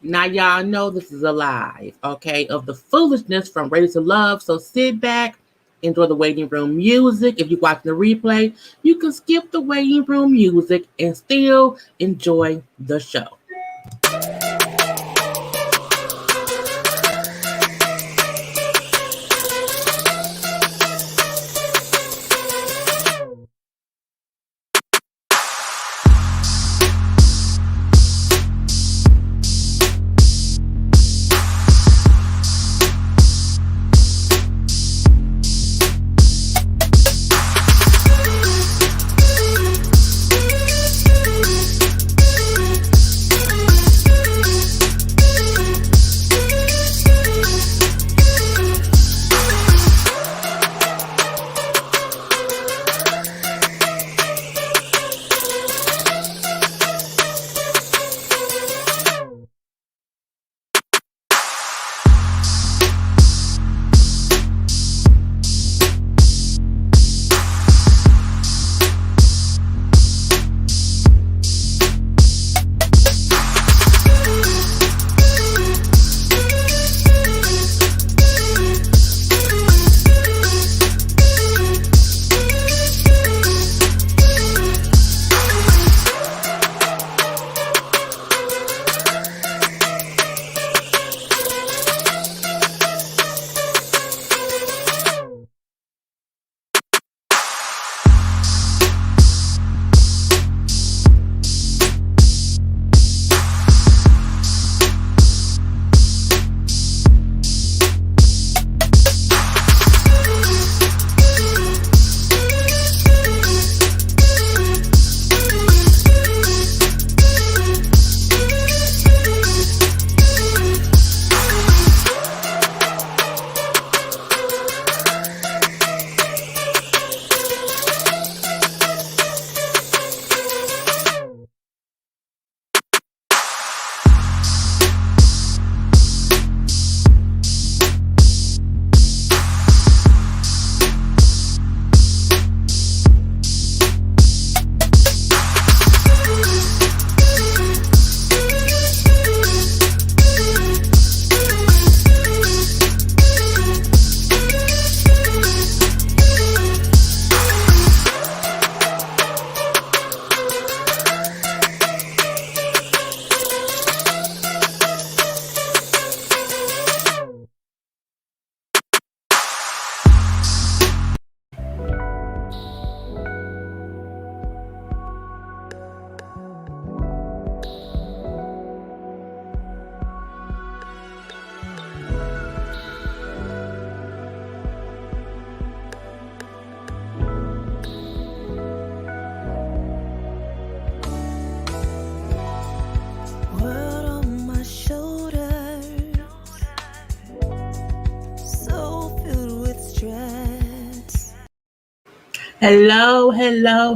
Now, y'all know this is a live, okay, of the foolishness from Ready to Love. So sit back, enjoy the waiting room music. If you're watching the replay, you can skip the waiting room music and still enjoy the show.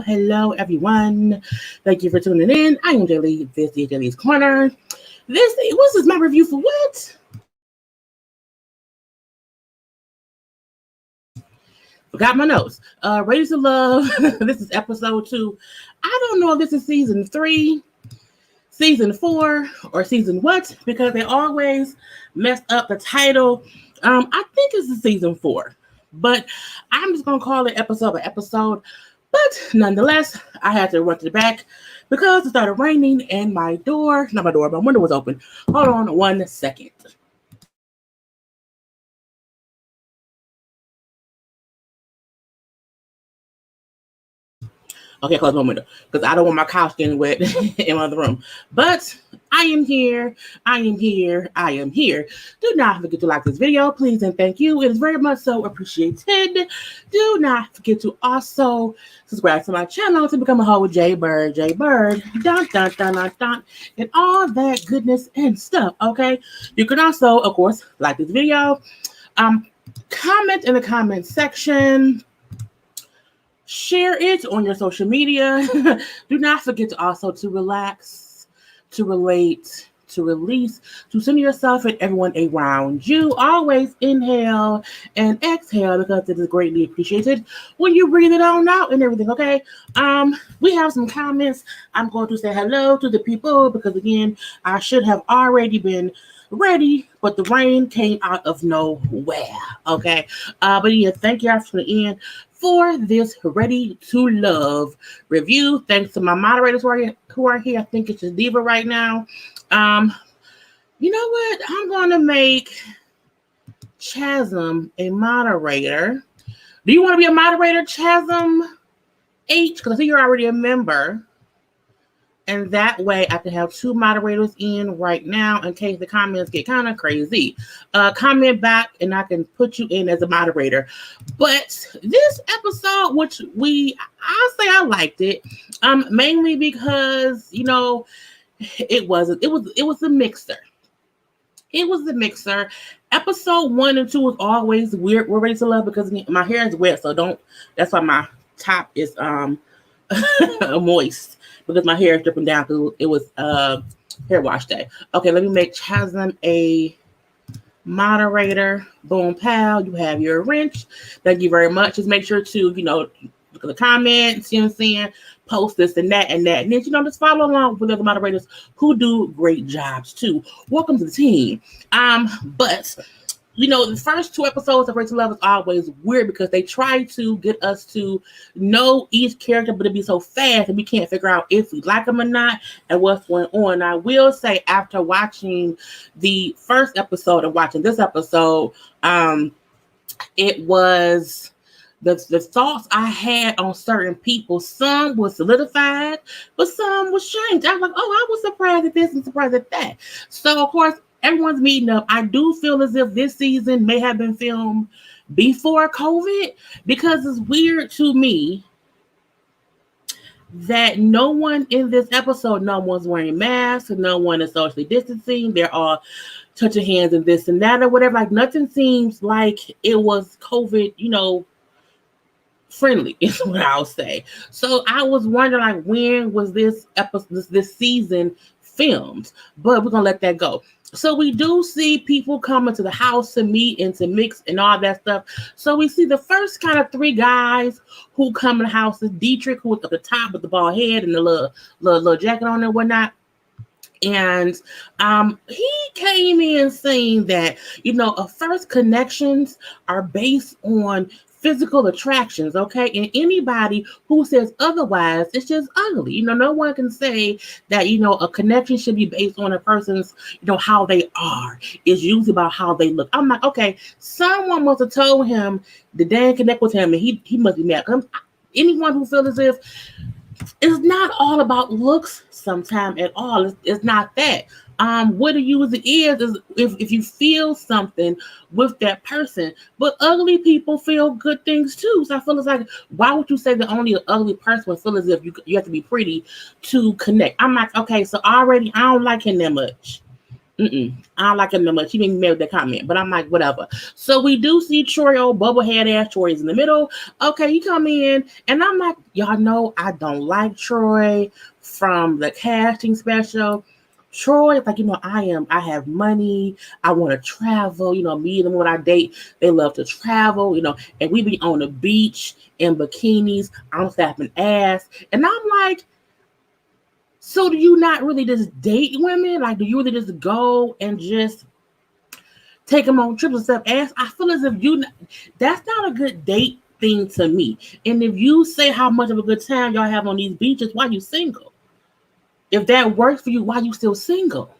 Hello, everyone. Thank you for tuning in. I am Jaylee. This is JLeesCorner. This is my review for what? Forgot my notes. Ready to Love. This is episode 2. I don't know if this is season 3, season 4, or season what, because they always messed up the title. I think it's season 4, but I'm just gonna call it episode by episode. But nonetheless, I had to run to the back because it started raining and my window was open. Hold on 1 second. Okay, close my window because I don't want my couch getting wet in my other room. But I am here. Do not forget to like this video, please and thank you. It is very much so appreciated. Do not forget to also subscribe to my channel to become a hoe with JayBird, and all that goodness and stuff. Okay, you can also, of course, like this video. Comment in the comment section. Share it on your social media. Do not forget to also to relax, to relate, to release, to center yourself and everyone around you. Always inhale and exhale because it is greatly appreciated when you breathe it on out and everything, okay? We have some comments. I'm going to say hello to the people because, again, I should have already been ready, but the rain came out of nowhere, okay? But yeah, thank y'all for tuning in for this Ready to Love review. Thanks to my moderators who are here. I think it's just Diva right now. You know what? I'm going to make Chasm a moderator. Do you want to be a moderator, Chasm H? Because I think you're already a member. And that way I can have two moderators in right now in case the comments get kind of crazy. Comment back and I can put you in as a moderator. But this episode, which I'll say I liked it, mainly because, you know, it was a mixer. It was the mixer. Episode 1 and 2 was always weird. We're Ready to Love because my hair is wet, so that's why my top is moist. Because my hair is dripping down because it was hair wash day. Okay, let me make Chasm a moderator. Boom, pal. You have your wrench. Thank you very much. Just make sure to, you know, look at the comments, you know what I'm saying? Post this and that and that. And then, you know, just follow along with other moderators who do great jobs too. Welcome to the team. But you know, the first 2 episodes of Ready to Love is always weird because they try to get us to know each character, but it'd be so fast and we can't figure out if we like them or not and what's going on. I will say, after watching the first episode and watching this episode, it was the thoughts I had on certain people. Some was solidified, but some was changed. I was like, oh, I was surprised at this and surprised at that. So, of course, everyone's meeting up. I do feel as if this season may have been filmed before COVID because it's weird to me that no one in this episode, no one's wearing masks, no one is socially distancing. They're all touching hands and this and that or whatever. Like, nothing seems like it was COVID, you know, friendly is what I'll say. So I was wondering, like, when was this episode, this season filmed? But we're gonna let that go. So we do see people coming to the house to meet and to mix and all that stuff. So we see the first kind of 3 guys who come in the house. Is Dietrich, who was at the top with the bald head and the little jacket on and whatnot. And he came in saying that, you know, first connections are based on physical attractions, okay? And anybody who says otherwise, it's just ugly. You know, no one can say that, you know, a connection should be based on a person's, you know, how they are. It's usually about how they look. I'm like, okay, someone must have told him that they didn't connect with him and he must be mad. Anyone who feels as if it's not all about looks sometimes at all. It's not that. What it usually is if you feel something with that person. But ugly people feel good things too. So I feel it's like, why would you say that only an ugly person would feel as if you have to be pretty to connect? I'm like, okay, so already I don't like him that much. I don't like him that much. He didn't make that comment, but I'm like, whatever. So we do see Troy, old bubblehead ass Troy is in the middle. Okay, he come in, and I'm like, y'all know I don't like Troy from the casting special. Troy, like, you know, I have money. I want to travel. You know, me and them when I date, they love to travel, you know, and we be on the beach in bikinis. I'm slapping ass. And I'm like, so do you not really just date women? Like, do you really just go and just take them on trips and stuff? Ass? I feel as if that's not a good date thing to me. And if you say how much of a good time y'all have on these beaches, why you single? If that works for you, why you still single?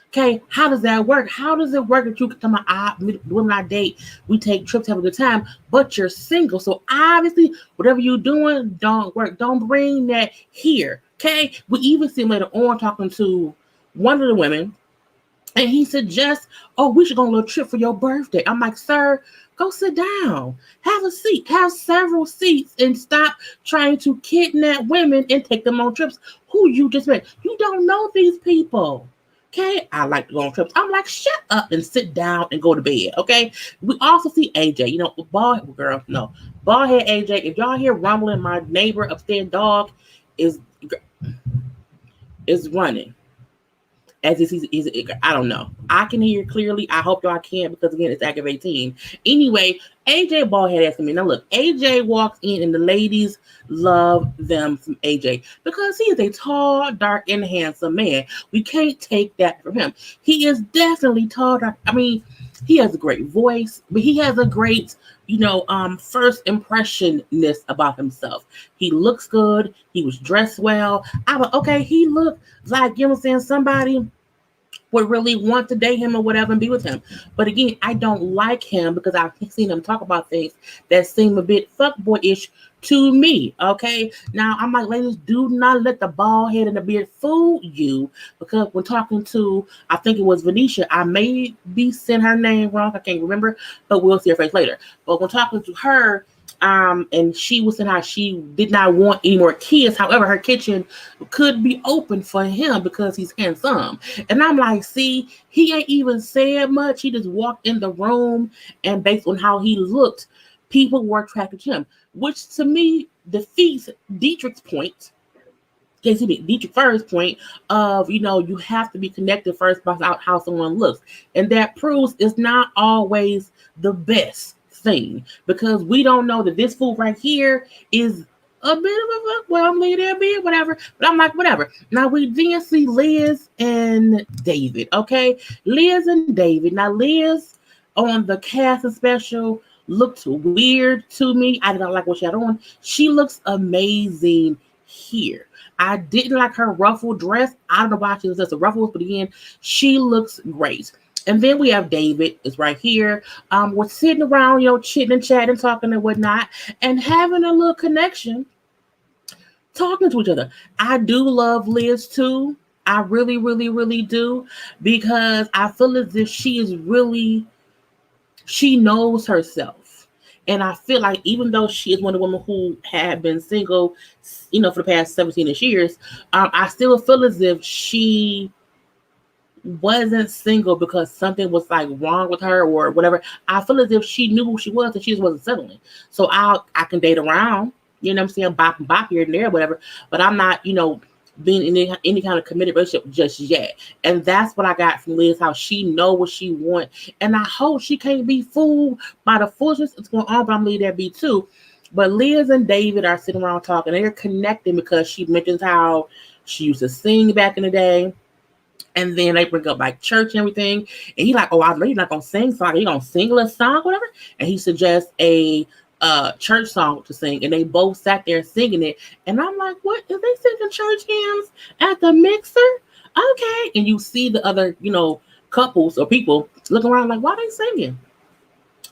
Okay, how does that work? How does it work that you can tell my women I date, we take trips, have a good time, but you're single? So obviously, whatever you're doing don't work. Don't bring that here. Okay, we even see him later on talking to one of the women, and he suggests, oh, we should go on a little trip for your birthday. I'm like, sir, go sit down. Have a seat. Have several seats and stop trying to kidnap women and take them on trips who you just met. You don't know these people. Okay, I like to go on trips. I'm like, shut up and sit down and go to bed. Okay, we also see AJ, you know, bald head AJ. If y'all hear rumbling, my neighbor upstairs dog is running. as this is. I don't know. I can hear clearly. I hope y'all can, because again, it's active 18. Anyway, AJ Ballhead asked me. Now look, AJ walks in and the ladies love them from AJ because he is a tall, dark, and handsome man. We can't take that from him. He is definitely tall, dark. I mean, he has a great voice, but he has a great, first impressionness about himself. He looks good. He was dressed well. I was okay. He looked like, somebody would really want to date him or whatever and be with him. But again, I don't like him because I've seen him talk about things that seem a bit fuckboy-ish to me. Okay. Now I'm like, ladies, do not let the bald head and the beard fool you, because when talking to, I think it was Venetia, I may be saying her name wrong, I can't remember, but we'll see her face later. But when talking to her, and she was saying how she did not want any more kids. However, her kitchen could be open for him because he's handsome. And I'm like, see, he ain't even said much. He just walked in the room, and based on how he looked, people were attracted to him, which to me defeats Dietrich's point. Dietrich first point of, you have to be connected first by how someone looks. And that proves it's not always the best thing, because we don't know that this fool right here is a bit of a fuck. Well, I'm leaving that bit, whatever. But I'm like, whatever. Now we then see Liz and David. Okay, Liz and David. Now Liz on the casting special looked weird to me. I did not like what she had on. She looks amazing here. I didn't like her ruffled dress. I don't know why she was just a ruffle, but again, she looks great. And then we have David is right here. We're sitting around, chitting and chatting, talking and whatnot, and having a little connection, talking to each other. I do love Liz too. I really, really, really do, because I feel as if she knows herself. And I feel like even though she is one of the women who had been single, for the past 17-ish years, I still feel as if she wasn't single because something was like wrong with her or whatever. I feel as if she knew who she was and she just wasn't settling. So I can date around, bop here and there, whatever. But I'm not, being in any kind of committed relationship just yet. And that's what I got from Liz, how she know what she want. And I hope she can't be fooled by the foolishness that's going on, but I'm leaving that be too. But Liz and David are sitting around talking. They're connecting because she mentions how she used to sing back in the day. And then they bring up like church and everything. And he's like, oh, I know you're not going to sing. So you're going to sing a song, whatever. And he suggests a church song to sing. And they both sat there singing it. And I'm like, what? Is they singing church hymns at the mixer? Okay. And you see the other, couples or people looking around like, why are they singing?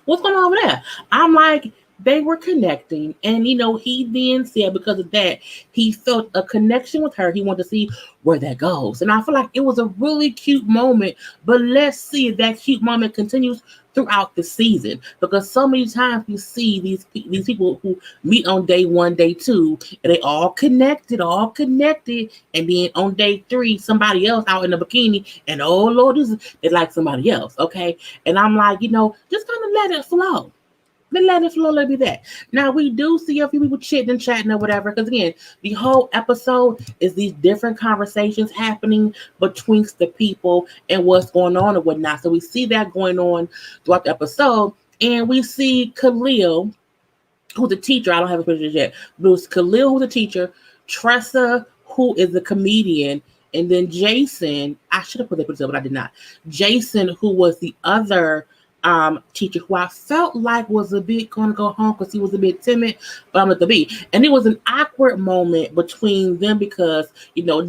What's going on over there? I'm like, they were connecting. And, he then said because of that, he felt a connection with her. He wanted to see where that goes. And I feel like it was a really cute moment. But let's see if that cute moment continues throughout the season. Because so many times you see these people who meet on day 1, day 2, and they all connected. And then on day 3, somebody else out in a bikini. And oh, Lord, they like somebody else. Okay. And I'm like, just kind of let it flow. Let it flow, let it be that. Now, we do see a few people chitting and chatting or whatever, because again, the whole episode is these different conversations happening betwixt the people and what's going on and whatnot. So we see that going on throughout the episode, and we see Khalil, who's a teacher. I don't have a picture yet, but it's Khalil, who's a teacher, Tressa, who is a comedian, and then Jason, I should have put that picture up, but I did not. Jason, who was the other teacher who I felt like was a bit going to go home because he was a bit timid, but I'm at the B. And it was an awkward moment between them because,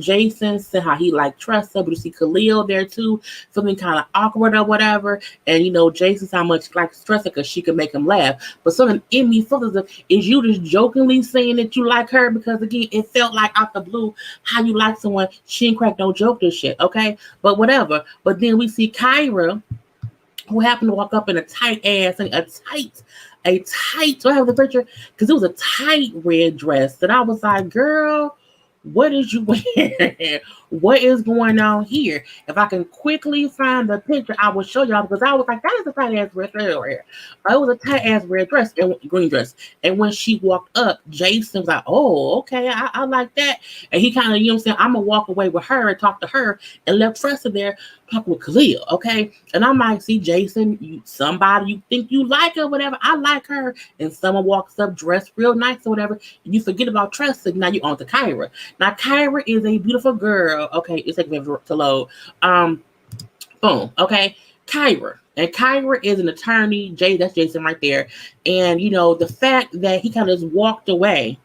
Jason said how he liked Tressa, but you see Khalil there too, feeling kind of awkward or whatever. And, Jason how much likes Tressa because she could make him laugh. But something in me felt as if, is you just jokingly saying that you like her? Because again, it felt like out the blue, how you like someone, she ain't crack no joke this shit, okay? But whatever. But then we see Kyra, who happened to walk up in a tight, so I have the picture, because it was a tight red dress that I was like, girl, what did you wear? what is going on here? If I can quickly find the picture, I will show y'all because I was like, that is a tight ass red dress right here. It was a tight ass red dress and green dress. And when she walked up, Jason was like, oh, okay, I like that. And he kind of, you know what I'm saying, I'm gonna walk away with her and talk to her and left Tressa there talking with Khalil, okay? And I'm like, see, Jason, somebody you think you like her, whatever. I like her. And someone walks up dressed real nice or whatever. And you forget about Tressa. Now you on to Kyra. Now Kyra is a beautiful girl. Okay, it's like to load. Boom. Okay, Kyra. And Kyra is an attorney. That's Jason right there. And you know the fact that he kind of just walked away.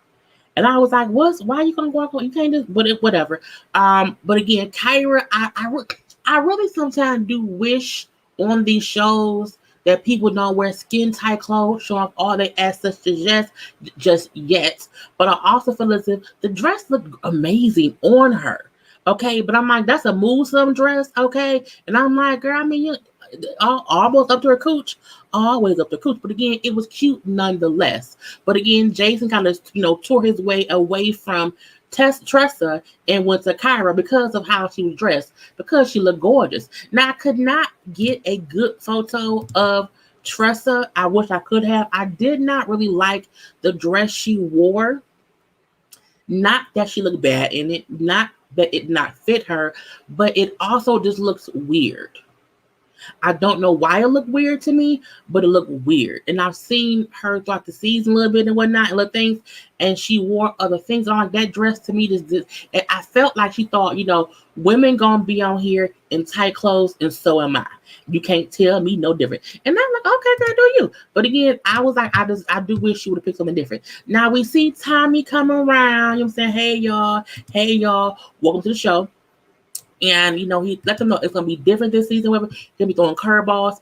And I was like, why are you gonna walk away? You can't just, but whatever. But again, Kyra, I really sometimes do wish on these shows that people don't wear skin tight clothes, show off all their assets just yet. But I also feel as if the dress looked amazing on her. Okay, but I'm like, that's a Muslim dress, okay? And I'm like, girl, I mean, you almost up to her cooch, always up to cooch. But again, it was cute nonetheless. But again, Jason kind of, tore his way away from Tressa and went to Kyra because of how she was dressed, because she looked gorgeous. Now, I could not get a good photo of Tressa. I wish I could have. I did not really like the dress she wore. Not that she looked bad in it, not that it not fit her, but it also just looks weird. I don't know why it looked weird to me, but it looked weird. And I've seen her throughout the season a little bit and whatnot and little things, and she wore other things on. That dress to me just and I felt like she thought, women gonna be on here in tight clothes, and so am I. You can't tell me no different. And I'm like, okay, girl, do you? But again, I was like, I do wish she would have picked something different. Now we see Tommy come around, you know what I'm saying? Hey y'all, welcome to the show. And, he let them know it's going to be different this season. Whatever. He's going to be throwing curveballs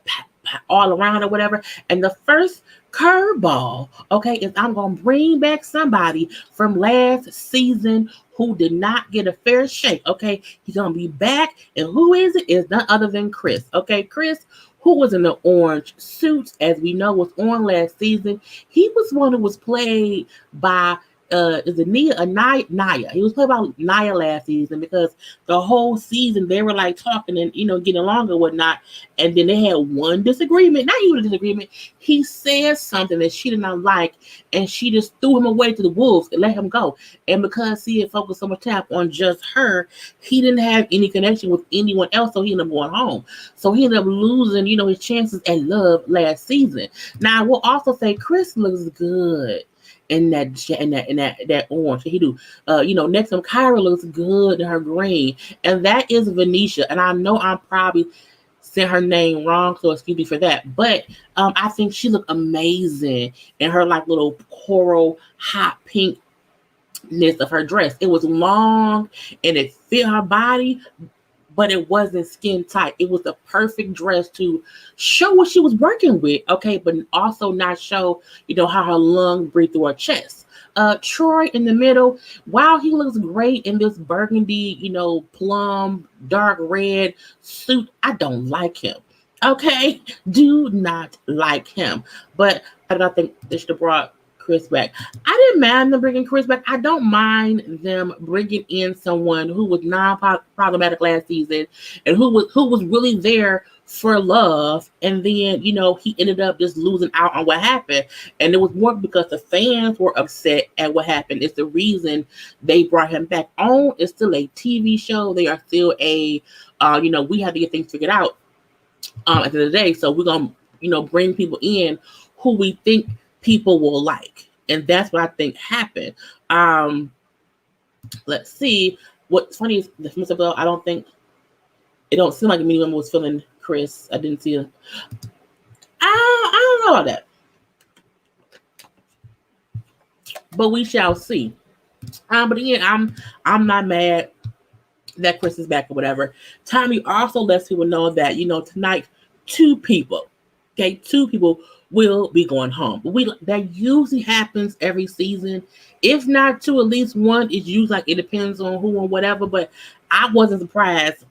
all around or whatever. And the first curveball, okay, is I'm going to bring back somebody from last season who did not get a fair shake, okay? He's going to be back. And who is it? It's none other than Chris, okay? Chris, who was in the orange suit, as we know, was on last season. He was one who was played by is it Naya? He was played by Naya last season because the whole season they were like talking and getting along and whatnot, and then they had one disagreement. Not even a disagreement. He said something that she did not like, and she just threw him away to the wolves and let him go. And because he had focused so much time on just her, he didn't have any connection with anyone else, so he ended up going home. So he ended up losing, his chances at love last season. Now I will also say Chris looks good in that orange. He do. Next to Kyra looks good in her green, and that is Venetia. And I know I'm probably saying her name wrong, so excuse me for that. But I think she looked amazing in her like little coral hot pinkness of her dress. It was long and it fit her body, but it wasn't skin tight. It was the perfect dress to show what she was working with, okay, but also not show, how her lungs breathe through her chest. Troy in the middle, while he looks great in this burgundy, plum, dark red suit, I don't like him. Okay, do not like him. But I don't think they should have brought Chris back. I didn't mind them bringing Chris back. I don't mind them bringing in someone who was non-problematic last season and who was really there for love, and then he ended up just losing out on what happened, and it was more because the fans were upset at what happened. It's the reason they brought him back on. It's still a TV show. They are still a we have to get things figured out at the end of the day. So we're gonna bring people in who we think people will like, and that's what I think happened. Let's see. What's funny is the Isabel, I don't seem like anyone was feeling Chris. I didn't see it. I don't know about that, but we shall see. But again, I'm not mad that Chris is back or whatever. Tommy also lets people know that tonight two people will be going home. That usually happens every season. If not two, at least one. It's usually like it depends on who and whatever. But I wasn't surprised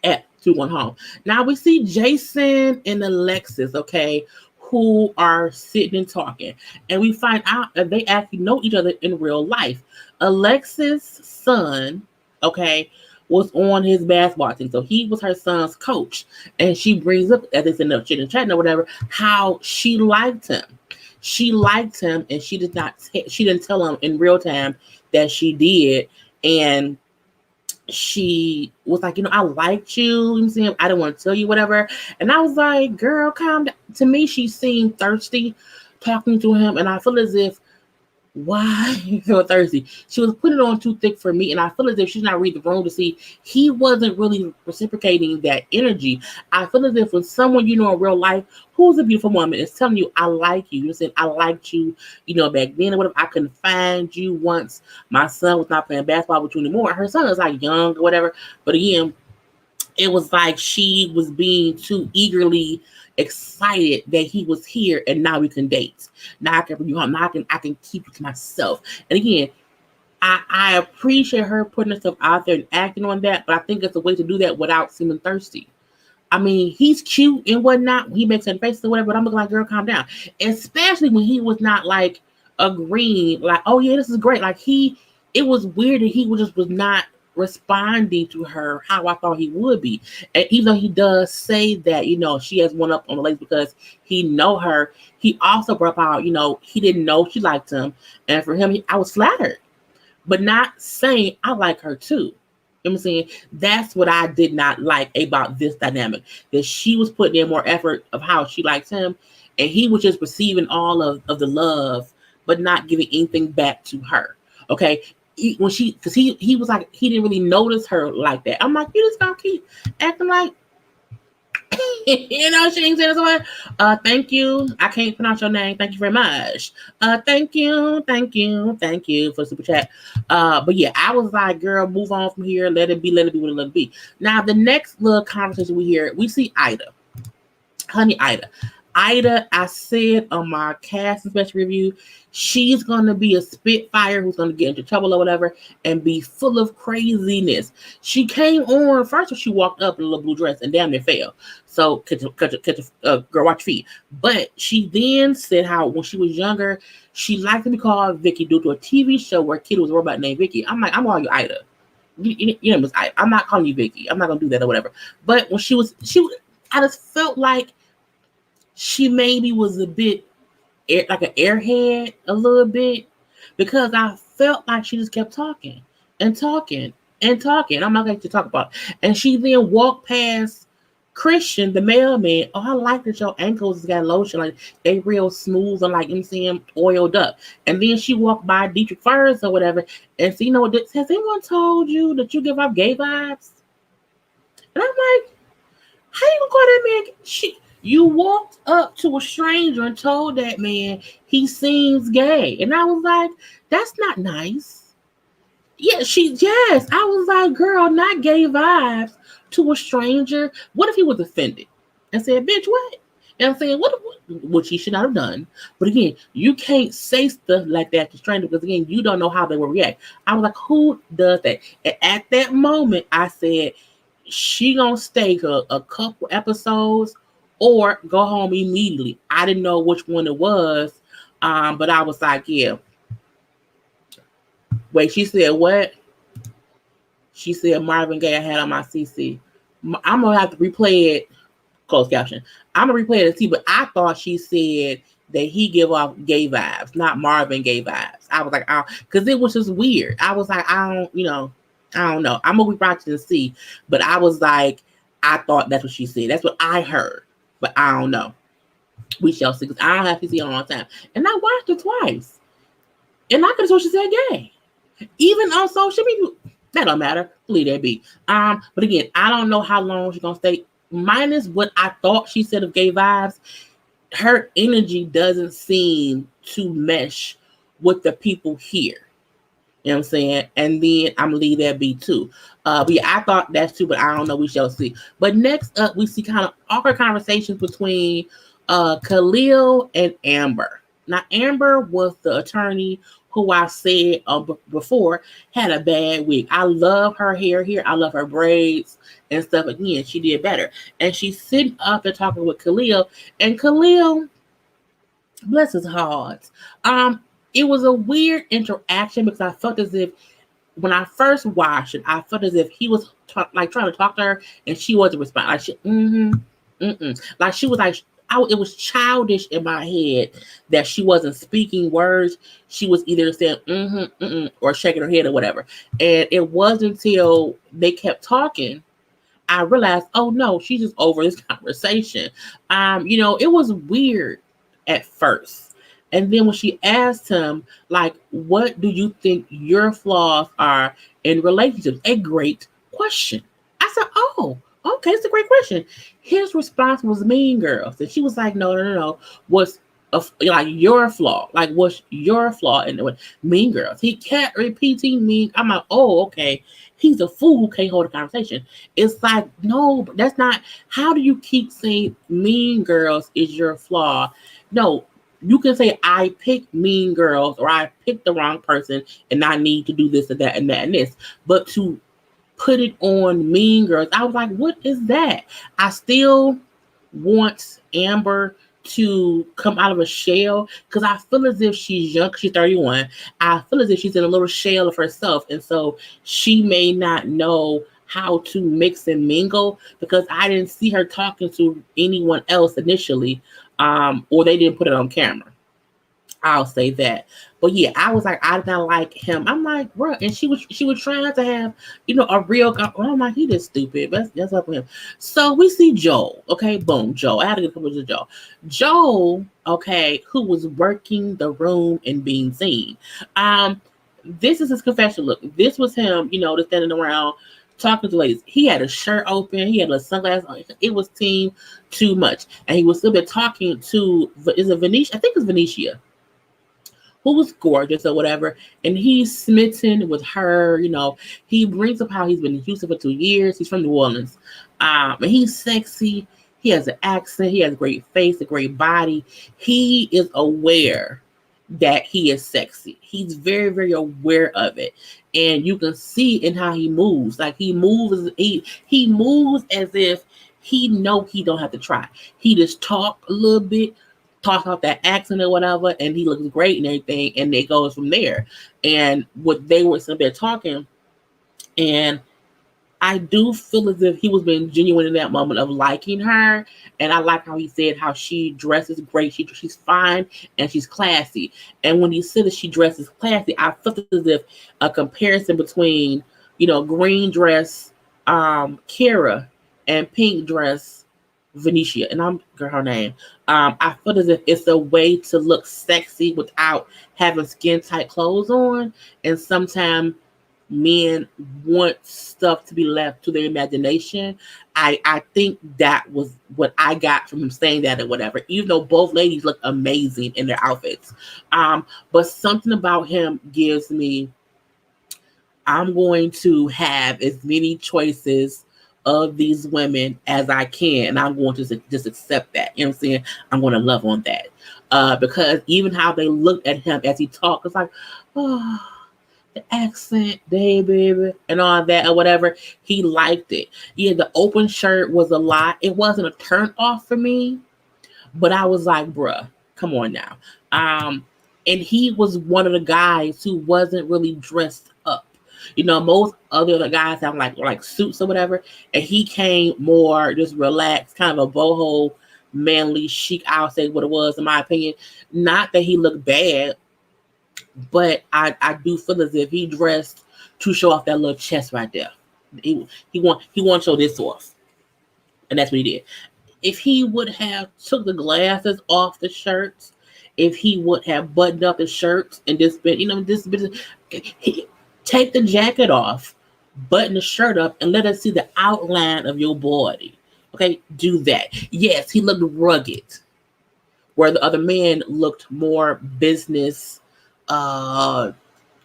at two going home. Now we see Jason and Alexis, okay, who are sitting and talking, and we find out that they actually know each other in real life. Alexis' son, okay, was on his basketball team. So he was her son's coach. And she brings up, as they said in the chat or whatever, how she liked him. She liked him, and she didn't tell him in real time that she did. And she was like, I liked you. You see, I didn't want to tell you whatever. And I was like, girl, calm down. To me, she seemed thirsty talking to him. And I feel as if, why you feel thirsty? She was putting it on too thick for me, and I feel as if she's not reading the room to see he wasn't really reciprocating that energy. I feel as if when someone in real life who's a beautiful woman is telling you, I like you, saying I liked you, back then or whatever, I couldn't find you once my son was not playing basketball with you anymore. Her son is like young or whatever, but again, it was like she was being too eagerly excited that he was here and now we can date. Now I can bring you home. Now I can keep you to myself. And again, I appreciate her putting herself out there and acting on that, but I think it's a way to do that without seeming thirsty. I mean, he's cute and whatnot. He makes certain faces or whatever, but I'm looking like, girl, calm down. Especially when he was not like agreeing, like, oh yeah, this is great. Like it was weird that he was not responding to her how I thought he would be. And even though he does say that, she has one up on the ladies because he know her, he also brought out, he didn't know she liked him. And for him, I was flattered, but not saying I like her too. You know what I'm saying? That's what I did not like about this dynamic, that she was putting in more effort of how she likes him, and he was just receiving all of the love, but not giving anything back to her. Okay. Because he was like, he didn't really notice her like that. I'm like, you just gonna keep acting like, she ain't saying this. Thank you. I can't pronounce your name. Thank you very much. Thank you for the super chat. But yeah, I was like, girl, move on from here. Let it be what it be. Now, the next little conversation we see Ida. Honey, Ida, I said on my casting special review, she's going to be a spitfire who's going to get into trouble or whatever and be full of craziness. She came on, first when she walked up in a little blue dress and damn near fell. So, girl, watch your feet. But she then said how when she was younger, she liked to be called Vicky due to a TV show where a kid was a robot named Vicky. I'm like, I'm calling you Ida. Miss Ida. I'm not calling you Vicky. I'm not going to do that or whatever. But when I just felt like she maybe was a bit like an airhead a little bit, because I felt like she just kept talking and talking and talking. I'm not going to talk about it. And she then walked past Christian, the mailman. Oh, I like that your ankles got lotion. Like, they real smooth and like MCM oiled up. And then she walked by Dietrich Furs or whatever and said, has anyone told you that you give off gay vibes? And I'm like, how you gonna call that man? You walked up to a stranger and told that man he seems gay. And I was like, that's not nice. Yeah, yes. I was like, girl, not gay vibes to a stranger. What if he was offended and said, bitch, what? And I'm saying, which he should not have done. But again, you can't say stuff like that to strangers because, again, you don't know how they will react. I was like, who does that? And at that moment, I said, she gonna stay a couple episodes or go home immediately. I didn't know which one it was, but I was like, yeah. Wait, she said what? She said Marvin Gaye I had on my CC. I'm gonna have to replay it. Closed caption. I'm gonna replay it and see, but I thought she said that he give off gay vibes, not Marvin Gaye vibes. I was like, because it was just weird. I was like, I don't know. I'm gonna be watching to see, but I was like, I thought that's what she said. That's what I heard, but I don't know. We shall see, because I don't have to see it all the time. And I watched it twice, and I could have told she said gay. Even on social media, that don't matter. Leave that be. But again, I don't know how long she's gonna stay. Minus what I thought she said of gay vibes, her energy doesn't seem to mesh with the people here. You know what I'm saying? And then I'm gonna leave that be too. But yeah, I thought that's too, but I don't know. We shall see. But next up, we see kind of awkward conversations between Khalil and Amber. Now, Amber was the attorney who I said before had a bad wig. I love her hair here. I love her braids and stuff. Again, she did better. And she's sitting up and talking with Khalil. And Khalil, bless his heart. It was a weird interaction because I felt as if when I first watched it, I felt as if he was trying to talk to her, and she wasn't responding. Like like she was like, it was childish in my head that she wasn't speaking words. She was either saying or shaking her head or whatever. And it wasn't until they kept talking I realized, oh no, she's just over this conversation. It was weird at first. And then when she asked him, like, what do you think your flaws are in relationships? A great question. I said, oh, okay, it's a great question. His response was Mean Girls. And she was like, no. What's like your flaw? Like, what's your flaw in the Mean Girls? He kept repeating mean. I'm like, oh, okay. He's a fool who can't hold a conversation. It's like, no, that's not. How do you keep saying Mean Girls is your flaw? No, you can say I picked Mean Girls or I picked the wrong person and I need to do this and that and that and this. But to put it on Mean Girls, I was like, what is that? I still want Amber to come out of a shell because I feel as if she's young. She's 31. I feel as if she's in a little shell of herself, and so she may not know how to mix and mingle because I didn't see her talking to anyone else initially, or they didn't put it on camera. I'll say that. But yeah, I was like, I did not like him. I'm like, bro, and she was trying to have, a real. I'm like, he just stupid. But that's up with him. So we see Joel. Okay, boom, Joel. I had to get a couple of Joel. Joel, okay, who was working the room and being seen. This is his confession look. This was him, just standing around talking to ladies. He had a shirt open. He had a sunglasses on. It was team too much, and he was still been talking to. Is it Venetia? I think it's Venetia, who was gorgeous or whatever, and he's smitten with her. He brings up how he's been in Houston for 2 years. He's from New Orleans, and he's sexy. He has an accent. He has a great face, a great body. He is aware that he is sexy. He's very, very aware of it, and you can see in how he moves. Like he moves as if he know he don't have to try. He just talk a little bit. Talk off that accent or whatever, and he looks great and everything, and it goes from there. And what they were sitting there talking, and I do feel as if he was being genuine in that moment of liking her, and I like how he said how she dresses great, she's fine and she's classy. And when he said that she dresses classy, I felt as if a comparison between green dress Kara and pink dress Venetia, and I'm her name. I feel as if it's a way to look sexy without having skin tight clothes on, and sometimes men want stuff to be left to their imagination. I think that was what I got from him saying that or whatever, even though both ladies look amazing in their outfits. But something about him gives me, I'm going to have as many choices of these women as I can, and I'm going to just accept that. You know what I'm saying? I'm going to love on that. Because even how they looked at him as he talked, it's like, oh, the accent, baby, and all that or whatever. He liked it. Yeah, the open shirt was a lot. It wasn't a turn off for me, but I was like, bruh, come on now. And he was one of the guys who wasn't really dressed up. Most other guys have like suits or whatever, and he came more just relaxed, kind of a boho, manly, chic. I'll say what it was, in my opinion. Not that he looked bad, but I do feel as if he dressed to show off that little chest right there. He want to show this off, and that's what he did. If he would have took the glasses off the shirts, if he would have buttoned up the shirts and just been, take the jacket off, button the shirt up, and let us see the outline of your body. Okay, do that. Yes, he looked rugged, where the other man looked more business,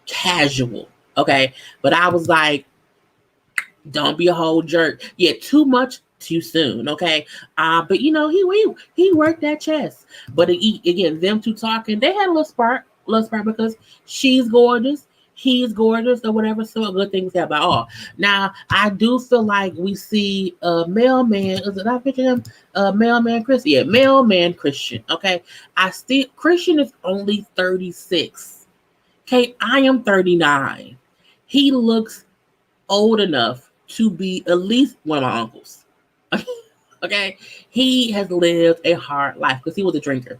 casual. Okay, but I was like, don't be a whole jerk. Yeah, too much too soon. Okay, but he worked that chest. But again, them two talking, they had a little spark because she's gorgeous. He's gorgeous or whatever, so a good things happen. Oh, now I do feel like we see a mailman. Is it I picture him? Mailman Christian. Yeah, mailman Christian. Okay, Christian is only 36. Okay, I am 39. He looks old enough to be at least one of my uncles. Okay, he has lived a hard life because he was a drinker.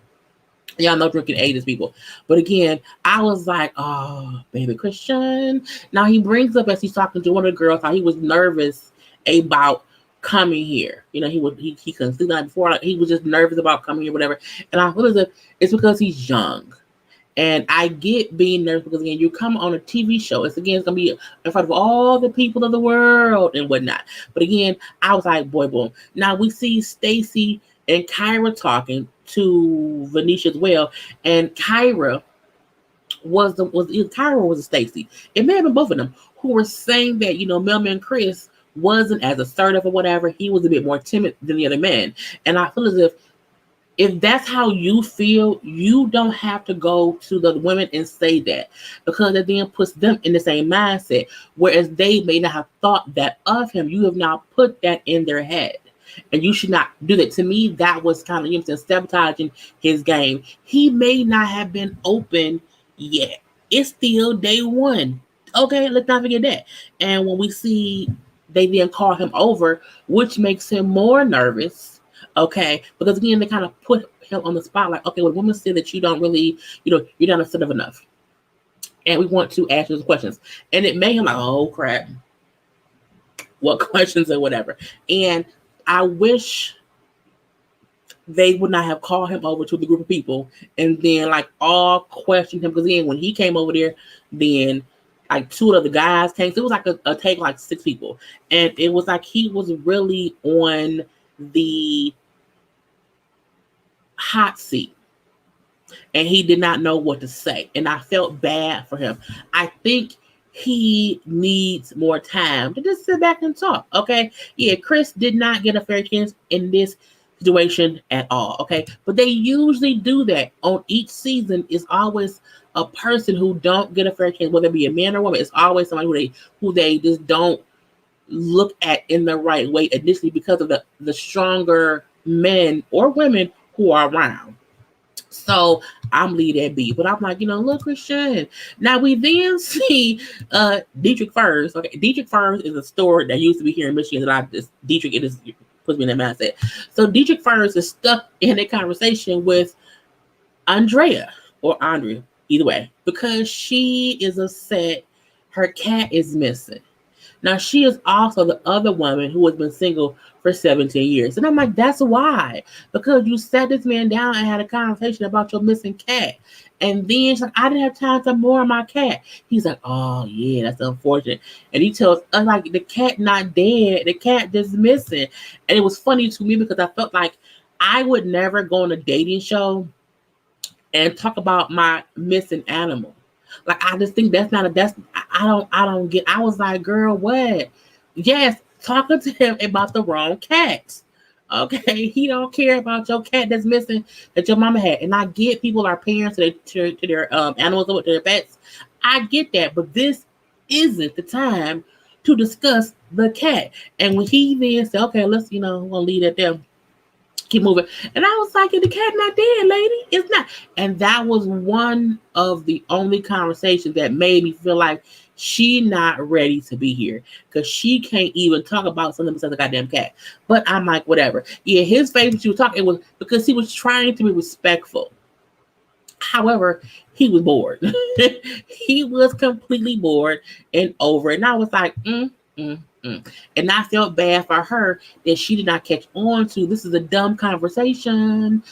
Y'all know drinking ages people. But again, I was like, oh, baby Christian. Now he brings up as he's talking to one of the girls how he was nervous about coming here. You know, he couldn't sleep the night before. He was just nervous about coming here, whatever. And I feel as if it's because he's young. And I get being nervous because again, you come on a TV show. It's gonna be in front of all the people of the world and whatnot. But again, I was like, boy, boom. Now we see Stacy and Kyra talking to Venetia as well, and Kyra was a Stacy. It may have been both of them who were saying that Mailman Chris wasn't as assertive or whatever. He was a bit more timid than the other men, and I feel as if that's how you feel, you don't have to go to the women and say that, because it then puts them in the same mindset, whereas they may not have thought that of him. You have now put that in their head, and you should not do that. To me, that was kind of sabotaging his game. He may not have been open yet. It's still day one. Okay, let's not forget that. And when we see they then call him over, which makes him more nervous. Okay, because again, they kind of put him on the spot, like, okay, when women say that you don't really, you're not assertive enough, and we want to ask you those questions, and it made him like, oh crap, what questions or whatever. And I wish they would not have called him over to the group of people and then like all questioned him, because again, when he came over there, then like two of the guys came. So it was like a take like 6 people, and it was like he was really on the hot seat and he did not know what to say, and I felt bad for him. I think he needs more time to just sit back and talk. Okay, yeah, Chris did not get a fair chance in this situation at all. Okay, but they usually do that on each season. Is always a person who don't get a fair chance, whether it be a man or woman. It's always somebody who they just don't look at in the right way initially, because of the stronger men or women who are around. So I'm leave that be. But I'm like, look, Christian. Now we then see Dietrich Furs. Okay, Dietrich Furs is a store that used to be here in Michigan. Dietrich, it is puts me in that mindset. So Dietrich Furs is stuck in a conversation with Andrea, either way, because she is upset her cat is missing. Now, she is also the other woman who has been single for 17 years. And I'm like, that's why. Because you sat this man down and had a conversation about your missing cat. And then she's like, I didn't have time to mourn my cat. He's like, oh, yeah, that's unfortunate. And he tells us, like, the cat not dead. The cat just missing. And it was funny to me because I felt like I would never go on a dating show and talk about my missing animal. Like, I just think I don't get. I was like, girl, what? Yes, talking to him about the wrong cat. Okay, he don't care about your cat that's missing that your mama had. And I get people are parents to their animals or to their pets. I get that, but this isn't the time to discuss the cat. And when he then said, okay, let's we're gonna leave it there. Keep moving. And I was like, the cat not dead, lady. It's not. And that was one of the only conversations that made me feel like she not ready to be here, because she can't even talk about something besides the goddamn cat. But I'm like, whatever. Yeah, his face when she was talking, it was because he was trying to be respectful. However, he was bored. He was completely bored and over it. And I was like, And I felt bad for her that she did not catch on to this is a dumb conversation.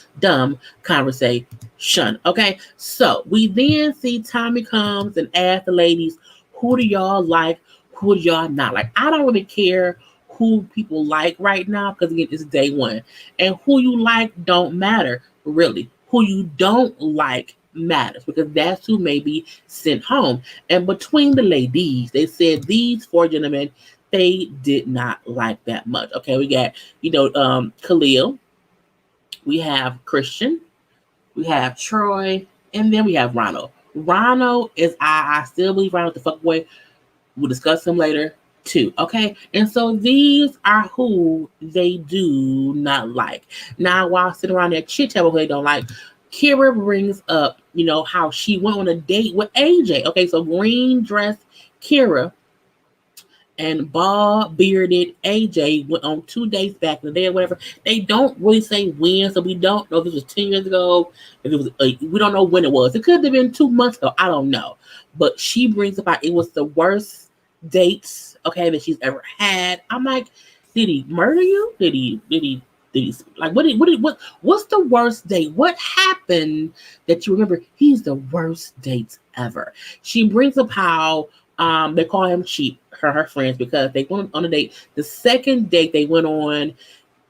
Okay, so we then see Tommy comes and asks the ladies, who do y'all like? Who do y'all not like? I don't really care who people like right now, because again, it's day one. And who you like don't matter, really. Who you don't like matters, because that's who may be sent home. And between the ladies, they said these 4 gentlemen they did not like that much. Okay, we got, Khalil, we have Christian, we have Troy, and then we have Ronald. Ronald is, I still believe Ronald the fuckboy. We'll discuss him later too. Okay, and so these are who they do not like. Now, while sitting around there chit chat who they don't like, Kira brings up, how she went on a date with AJ. Okay, so green dress Kira. and bald bearded AJ went on 2 dates back in the day or whatever. They don't really say when, so we don't know if it was 10 years ago, if it was we don't know when it was. It could have been 2 months ago. I don't know. But she brings about it was the worst dates, okay, that she's ever had. I'm like, did he murder you? Did he like what's the worst date? What happened that you remember? He's the worst dates ever. She brings up how they call him cheap, her friends, because they went on a date. The second date they went on,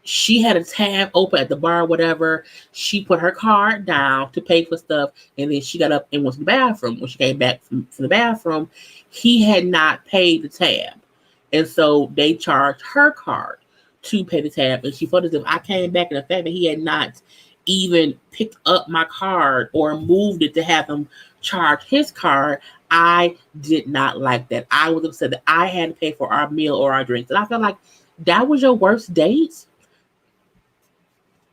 she had a tab open at the bar, whatever. She put her card down to pay for stuff, and then she got up and went to the bathroom. When she came back from the bathroom, he had not paid the tab. And so they charged her card to pay the tab. And she felt as if I came back, and the fact that he had not even picked up my card or moved it to have him charge his card, I did not like that. I was upset that I had to pay for our meal or our drinks. And I felt like that was your worst date.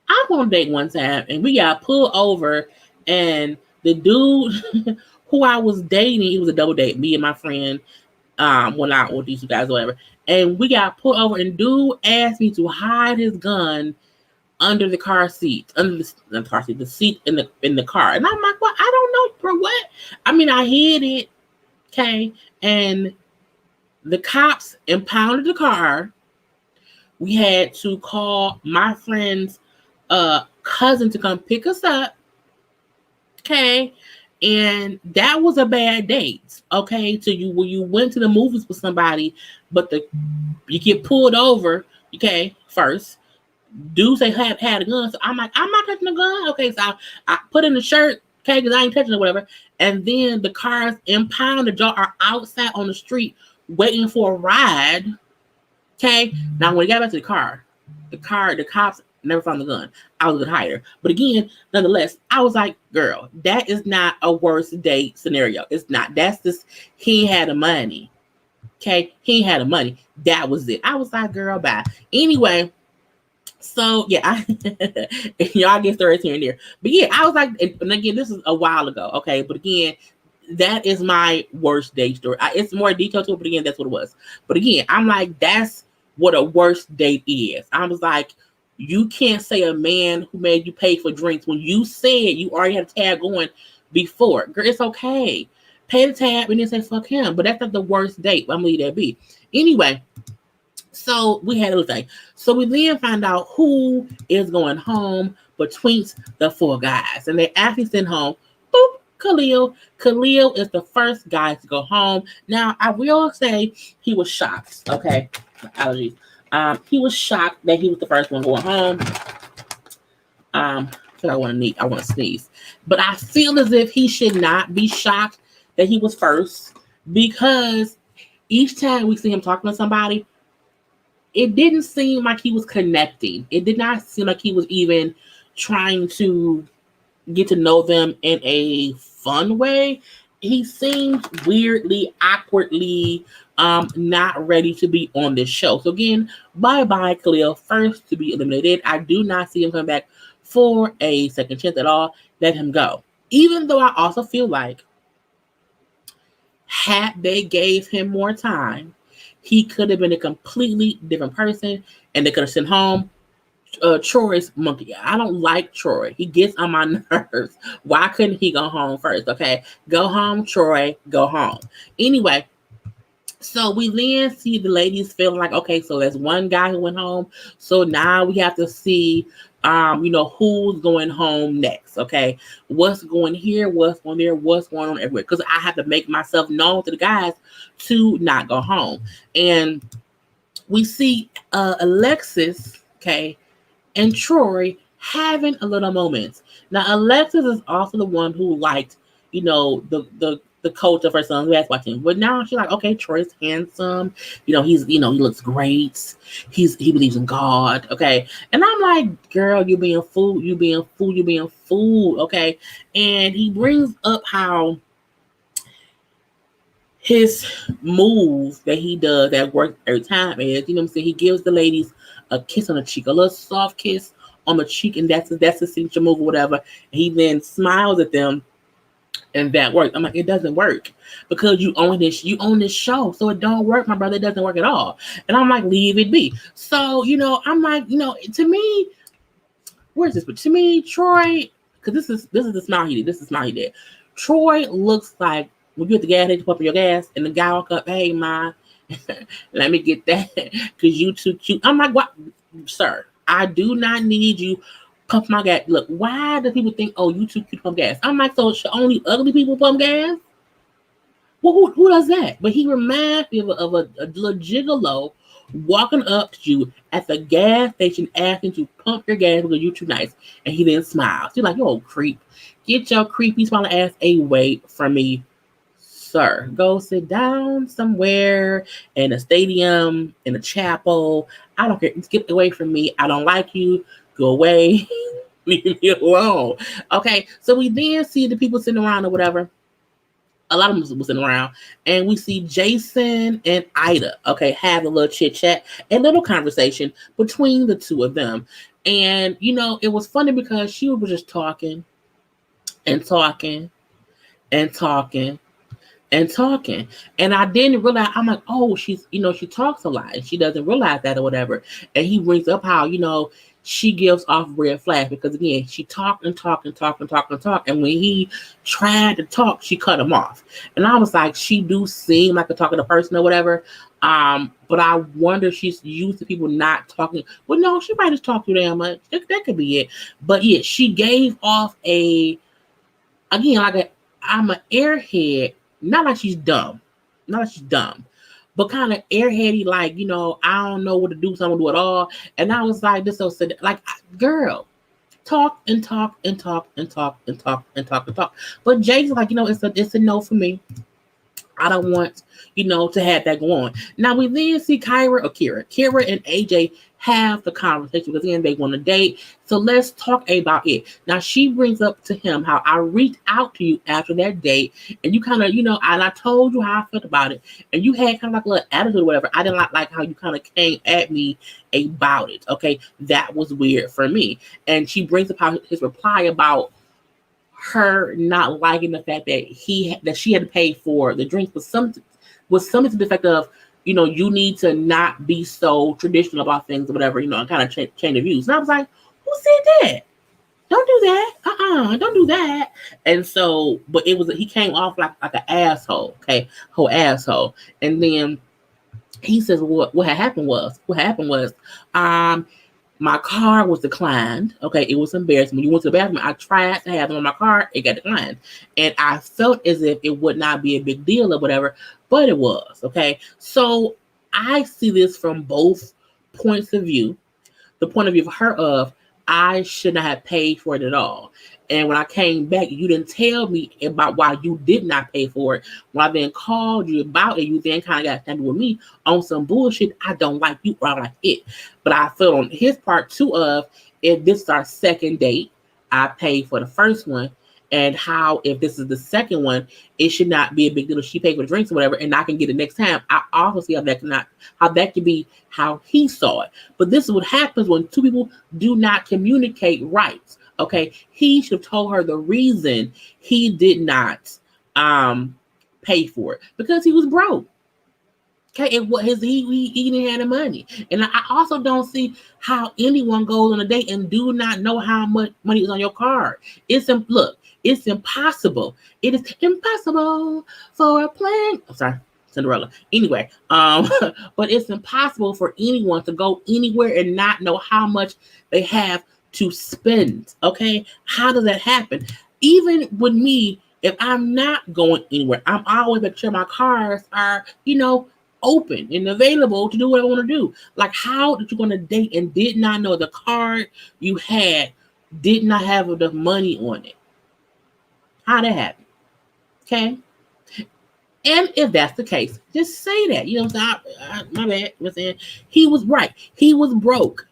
I went on a date one time and we got pulled over, and the dude who I was dating, it was a double date, me and my friend went out with these two guys or whatever. And we got pulled over, and dude asked me to hide his gun under the car seat, the seat in the car. And I'm like, well, I don't know for what. I mean, I hid it, okay. And the cops impounded the car. We had to call my friend's cousin to come pick us up, okay. And that was a bad date, okay. So you went to the movies with somebody, but you get pulled over, okay, first. Dude say had a gun, so I'm like, I'm not touching the gun. Okay, so I put in the shirt, okay, because I ain't touching it, whatever. And then the cars impounded are outside on the street waiting for a ride. Okay, now when we got back to the cops never found the gun. I was a good hider, but again, nonetheless, I was like, girl, that is not a worst date scenario. It's not. That's just he had the money. Okay, he had the money. That was it. I was like, girl, bye. Anyway. So yeah, y'all get stories here and there, but yeah, I was like, and again, this is a while ago, okay. But again, that is my worst date story. It's more detailed to it, but again, that's what it was. But again, I'm like, that's what a worst date is. I was like, you can't say a man who made you pay for drinks when you said you already had a tab going before. Girl, it's okay, pay the tab and then say fuck him. But that's not the worst date. I'm gonna leave that be. Anyway. So we had a little thing. So we then find out who is going home between the 4 guys. And they actually send home, boop, Khalil. Khalil is the first guy to go home. Now, I will say he was shocked. Okay, allergies. He was shocked that he was the first one going home. I want to sneeze. But I feel as if he should not be shocked that he was first, because each time we see him talking to somebody, it didn't seem like he was connecting. It did not seem like he was even trying to get to know them in a fun way. He seemed weirdly, awkwardly, not ready to be on this show. So again, bye-bye, Khalil, first to be eliminated. I do not see him come back for a second chance at all. Let him go. Even though I also feel like had they gave him more time, he could have been a completely different person, and they could have sent home Troy's monkey. I don't like Troy. He gets on my nerves. Why couldn't he go home first? Okay, go home, Troy. Go home. Anyway, so we then see the ladies feeling like, okay, so there's one guy who went home. So now we have to see, who's going home next. Okay, what's going here? What's going there? What's going on everywhere? Because I have to make myself known to the guys to not go home. And we see Alexis, okay, and Troy having a little moments. Now, Alexis is also the one who liked, the coach of her son who has watching. But now she's like, okay, Troy's handsome. He looks great. He believes in God. Okay. And I'm like, girl, you being fooled. Okay. And he brings up how his move that he does that works every time is, he gives the ladies a kiss on the cheek, a little soft kiss on the cheek, and that's a signature move or whatever. And he then smiles at them and that works. I'm like, it doesn't work because you own this show, so it don't work, my brother. It doesn't work at all. And I'm like, leave it be. So I'm like, to me, where's this? But to me, Troy, because this is the smile he did. This is the smile he did. Troy looks like when you at the gas station pumping your gas, and the guy walk up, hey, ma, let me get that because you too cute. I'm like, what, sir? I do not need you pump my gas. Look, why do people think, oh, you too cute to pump gas? I'm like, so should only ugly people pump gas? Well, who does that? But he reminds me of a little gigolo walking up to you at the gas station asking to pump your gas because you're too nice. And he then smiles. You're like, you old creep. Get your creepy smiling ass away from me, sir. Go sit down somewhere in a stadium, in a chapel. I don't care. Get away from me. I don't like you. Go away. Leave me alone. Okay, so we then see the people sitting around or whatever. A lot of them was sitting around, and we see Jason and Ida, okay, have a little chit chat and little conversation between the two of them. And it was funny because she was just talking and talking and talking and talking. And I didn't realize, I'm like, oh, she's, she talks a lot and she doesn't realize that or whatever. And he brings up how, she gives off red flags because again, she talked and talked and talked and talked and talked. And when he tried to talk, she cut him off. And I was like, she do seem like a talkative person or whatever. But I wonder if she's used to people not talking. Well, no, she might just talk too damn much. That could be it. But yeah, she gave off I'm an airhead. Not like she's dumb. But kind of airheady, like, I don't know what to do, so I'm gonna do it all. And I was like, this so sad. Like, girl, talk and talk and talk and talk and talk and talk and talk. But Jay's like, it's a no for me. I don't want, to have that go on. Now we then see Kira and AJ have the conversation because again, they want to date. So let's talk about it. Now she brings up to him how I reached out to you after that date, and you kind of, and I told you how I felt about it, and you had kind of like a little attitude or whatever. I didn't like how you kind of came at me about it. Okay, that was weird for me. And she brings up how his reply about her not liking the fact that she had to pay for the drinks was something to the effect of, you need to not be so traditional about things or whatever, and kind of change of views. And I was like, who said that? Don't do that. Don't do that. And so, but he came off like an asshole. Okay, whole asshole. And then he says, what happened was, my car was declined. Okay, it was embarrassing. When you went to the bathroom, I tried to have them on my car. It got declined. And I felt as if it would not be a big deal or whatever, but it was. Okay, so I see this from both points of view. The point of view of her of, I should not have paid for it at all. And when I came back, you didn't tell me about why you did not pay for it. When I then called you about it, you then kind of got standing with me on some bullshit. I don't like you or I like it. But I felt on his part too of, if this is our second date, I paid for the first one. And how, if this is the second one, it should not be a big deal if she paid for the drinks or whatever, and I can get it next time. I also see how that could be how he saw it. But this is what happens when two people do not communicate right. Okay, he should have told her the reason he did not pay for it because he was broke. Okay, he didn't have the money, and I also don't see how anyone goes on a date and do not know how much money is on your card. It's impossible. It is impossible for a plan. I'm sorry, Cinderella. Anyway, but it's impossible for anyone to go anywhere and not know how much they have to spend. Okay, how does that happen? Even with me, if I'm not going anywhere, I'm always making sure my cards are, open and available to do what I want to do. Like, how did you go on a date and did not know the card you had did not have enough money on it? How that happen? Okay. And if that's the case, just say that. My bad. I'm saying he was right. He was broke.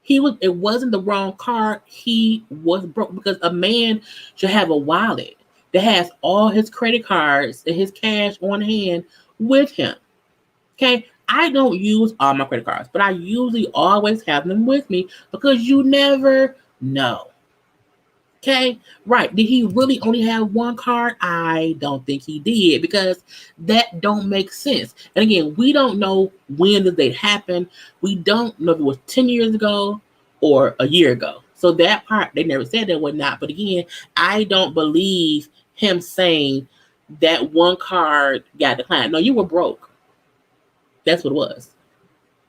It wasn't the wrong card. He was broke because a man should have a wallet that has all his credit cards and his cash on hand with him. Okay, I don't use all my credit cards, but I usually always have them with me because you never know. Okay, right. Did he really only have one card? I don't think he did, because that don't make sense. And again, we don't know when did they happen. We don't know if it was 10 years ago or a year ago. So that part, they never said that whatnot. But again, I don't believe him saying that one card got declined. No, you were broke. That's what it was.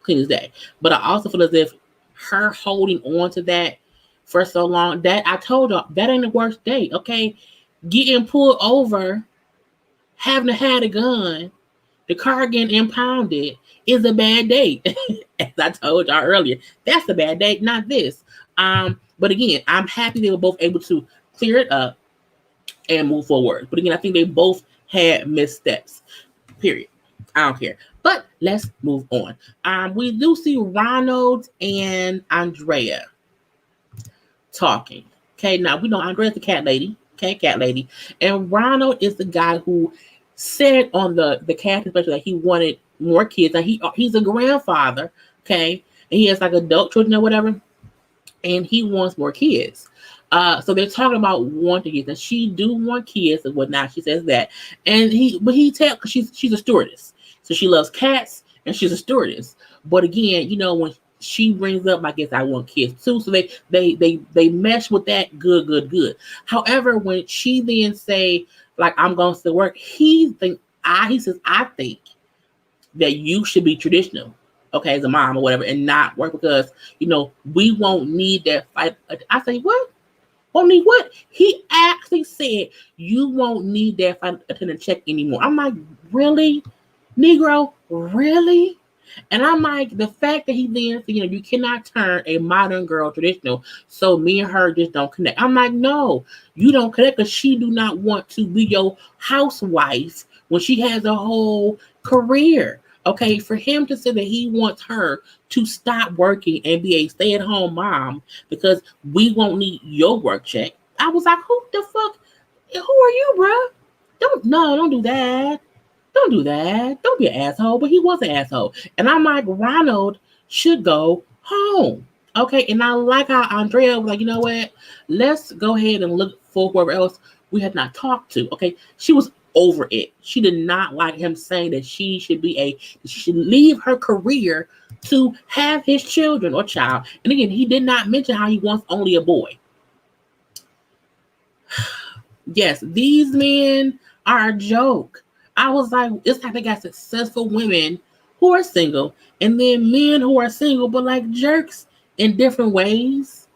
Clean as day. But I also feel as if her holding on to that for so long, that I told y'all, that ain't the worst date, okay? Getting pulled over, having to have a gun, the car getting impounded is a bad date. As I told y'all earlier, that's a bad date, not this. But again, I'm happy they were both able to clear it up and move forward. But again, I think they both had missteps. Period. I don't care. But let's move on. We do see Ronald and Andrea talking. Okay, now we know Andrea's the cat lady. Okay, cat lady. And Ronald is the guy who said on the cast especially that he wanted more kids. Now he's a grandfather, okay, and he has like adult children or whatever, and he wants more kids. So they're talking about wanting kids, and she do want kids and whatnot. She says that, and he tells, because she's a stewardess, so she loves cats and she's a stewardess. But again, when she brings up, I guess I want kids too, so they mesh with that good. However, when she then say like I'm going to work, he says I think that you should be traditional, okay, as a mom or whatever, and not work because we won't need that fight. I say what? Won't need what? He actually said you won't need that fight attendant check anymore. I'm like, really, Negro, really? And I'm like, the fact that he then said, you cannot turn a modern girl traditional, so me and her just don't connect. I'm like, no, you don't connect because she do not want to be your housewife when she has a whole career. Okay, for him to say that he wants her to stop working and be a stay-at-home mom because we won't need your work check. I was like, who the fuck? Who are you, bro? Don't do that. Don't do that. Don't be an asshole. But he was an asshole. And I'm like, Ronald should go home. Okay, and I like how Andrea was like, you know what? Let's go ahead and look for whoever else we had not talked to. Okay, she was over it. She did not like him saying that she should leave her career to have his children or child. And again, he did not mention how he wants only a boy. Yes, these men are a joke. I was like, it's like they got successful women who are single and then men who are single, but like jerks in different ways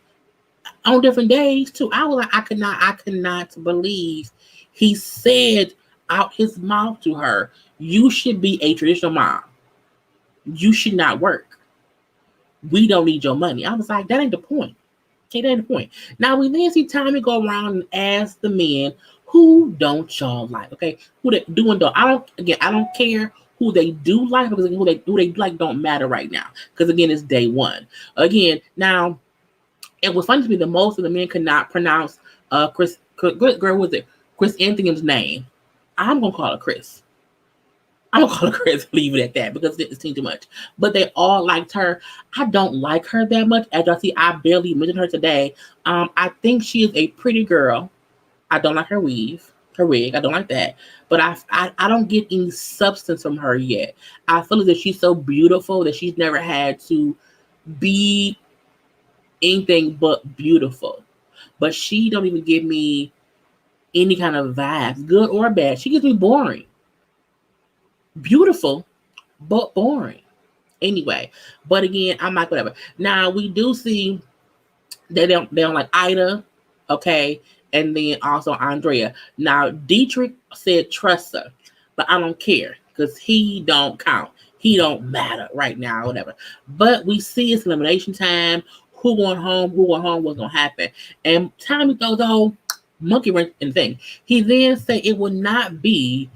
on different days too. I was like, I could not believe he said out his mouth to her, you should be a traditional mom. You should not work. We don't need your money. I was like, that ain't the point. Okay, that ain't the point. Now we then see Tommy go around and ask the men, who don't y'all like? Okay, who they do and don't. I don't care who they do like, because who they like don't matter right now. Because again, it's day one. Again, now it was funny to me that most of the men could not pronounce Chris Anthony's name. I'm gonna call her Chris. Leave it at that because it's too much. But they all liked her. I don't like her that much. As y'all see, I barely mentioned her today. I think she is a pretty girl. I don't like her wig. I don't like that. But I don't get any substance from her yet. I feel as if she's so beautiful that she's never had to be anything but beautiful. But she don't even give me any kind of vibes, good or bad. She gives me boring. Beautiful, but boring. Anyway, but again, I'm like, whatever. Now we do see they don't like Ida, okay, and then also Andrea. Now Dietrich said trust her, but I don't care because he don't count. He don't matter right now, whatever. But we see it's elimination time. Who going home? What's gonna happen? And Tommy throws the whole monkey wrench in the thing. He then said it will not be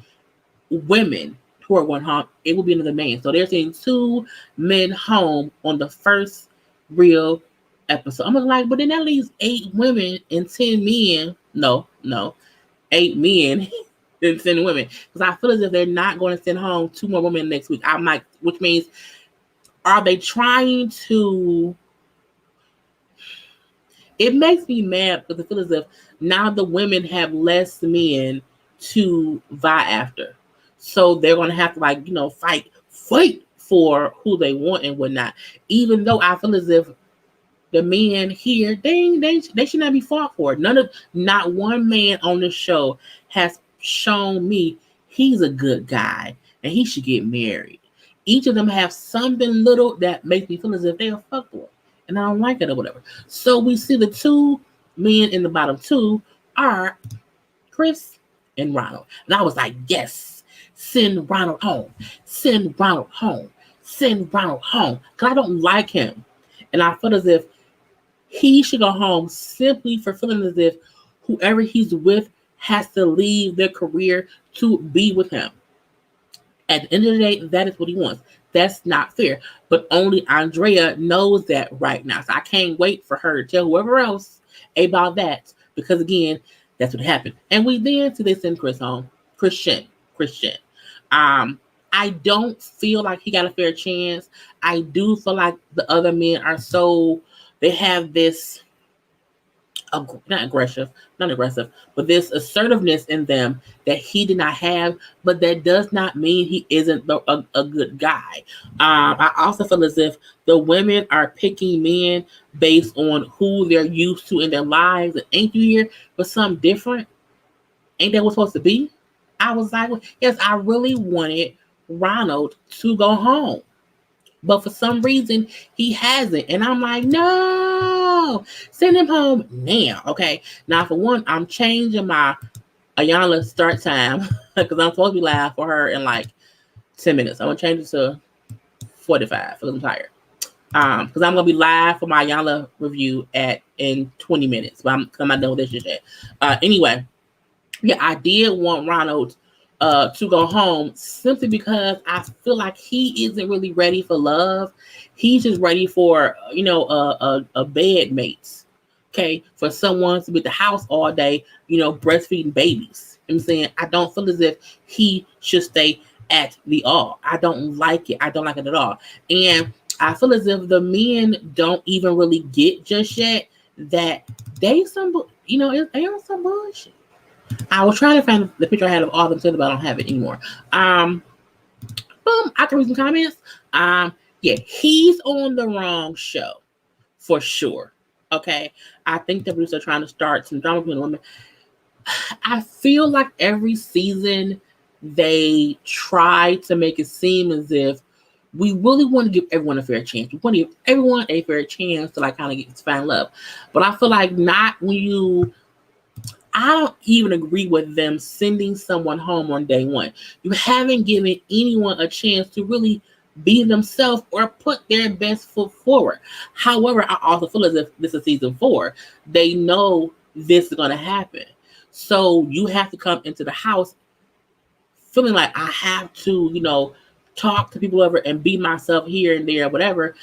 women who are going home. It will be another man. So they're saying 2 men home on the first real episode. I'm like, but then that leaves 8 women and 10 men. No, 8 men and 10 women. Because I feel as if they're not going to send home 2 more women next week. I'm like, which means, are they trying to It makes me mad because I feel as if now the women have less men to vie after. So they're gonna have to fight for who they want and whatnot. Even though I feel as if the men here, they should not be fought for. Not one man on the show has shown me he's a good guy and he should get married. Each of them have something little that makes me feel as if they are fucked for, and I don't like it or whatever. So we see the two men in the bottom two are Chris and Ronald, and I was like, yes, send Ronald home, send Ronald home, send Ronald home, because I don't like him, and I feel as if he should go home simply for feeling as if whoever he's with has to leave their career to be with him. At the end of the day, that is what he wants. That's not fair. But only Andrea knows that right now. So I can't wait for her to tell whoever else about that. Because again, that's what happened. And we then see they send Chris home. Christian. I don't feel like he got a fair chance. I do feel like the other men are they have this not aggressive, but this assertiveness in them that he did not have, but that does not mean he isn't a good guy. I also feel as if the women are picking men based on who they're used to in their lives. And ain't you here for something different? Ain't that what's supposed to be? I was like, yes, I really wanted Ronald to go home. But for some reason, he hasn't. And I'm like, no, send him home now. Okay. Now, for one, I'm changing my Ayala start time because I'm supposed to be live for her in like 10 minutes. I'm going to change it to 45 because I'm tired. Because I'm going to be live for my Ayala review in 20 minutes. But I'm not done with this yet. Anyway, yeah, I did want Ronald to go home simply because I feel like he isn't really ready for love. He's just ready for, a bed mates. Okay. For someone to be at the house all day, breastfeeding babies. You know what I'm saying? I don't feel as if he should stay at the all. I don't like it. I don't like it at all. And I feel as if the men don't even really get just yet that they on some bullshit. I was trying to find the picture I had of all them together, but I don't have it anymore. Boom, I can read some comments. Yeah, he's on the wrong show for sure. Okay, I think the producers are trying to start some drama between women. I feel like every season they try to make it seem as if we really want to give everyone a fair chance. We want to give everyone a fair chance to kind of get to find love. But I feel like not when I don't even agree with them sending someone home on day one. You haven't given anyone a chance to really be themselves or put their best foot forward. However, I also feel as if this is season 4. They know this is going to happen. So you have to come into the house feeling like I have to, talk to people over and be myself here and there, whatever,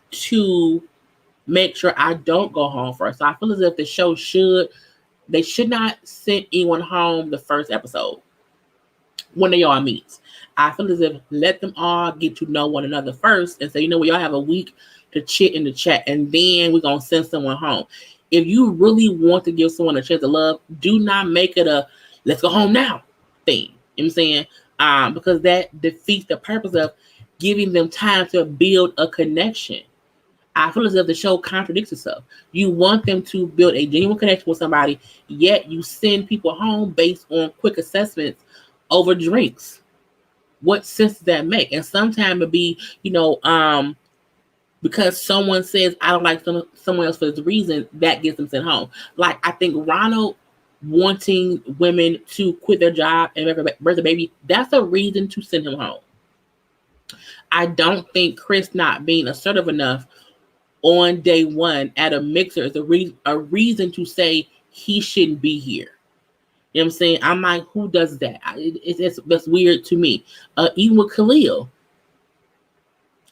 to make sure I don't go home first. So I feel as if the show they should not send anyone home the first episode when they all meet. I feel as if let them all get to know one another first and say, we all have a week to chit in the chat, and then we're going to send someone home. If you really want to give someone a chance to love, do not make it a let's go home now thing. You know what I'm saying? Because that defeats the purpose of giving them time to build a connection. I feel as if the show contradicts itself. You want them to build a genuine connection with somebody, yet you send people home based on quick assessments over drinks. What sense does that make? And sometimes it'd be, because someone says, I don't like someone else for this reason, that gets them sent home. Like, I think Ronald wanting women to quit their job and birth a baby, that's a reason to send him home. I don't think Chris not being assertive enough on day one at a mixer is a reason to say he shouldn't be here. You know what I'm saying? I'm like, who does that? That's weird to me. Even with Khalil,